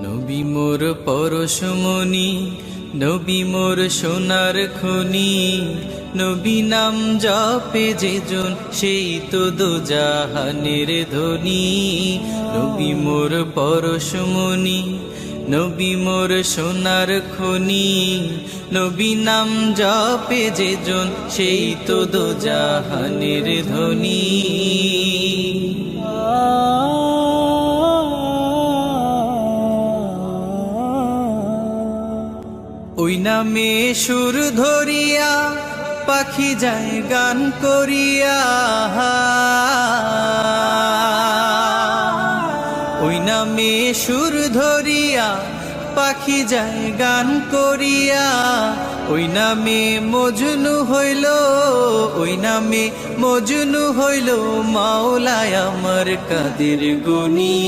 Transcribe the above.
নবী মোর পরশমণি, নবী মোর সোনার খনি, নবী নাম জপে যেজন সেই তো দোজাহানের ধনী। নবী মোর পরশমণি, নবী মোর সোনার খনি, নবী নাম জপে যেজন সেই তো দোজাহানের ধনী। ওই নামে সুর ধরিয়া পাখি যায় গান করিয়া, ওই নামে সুর ধরিয়া পাখি যায় গান করিয়া। ওই নামে মজনু হইল, ওই নামে মজনু হইল মাওলায় আমার কাদের গনি।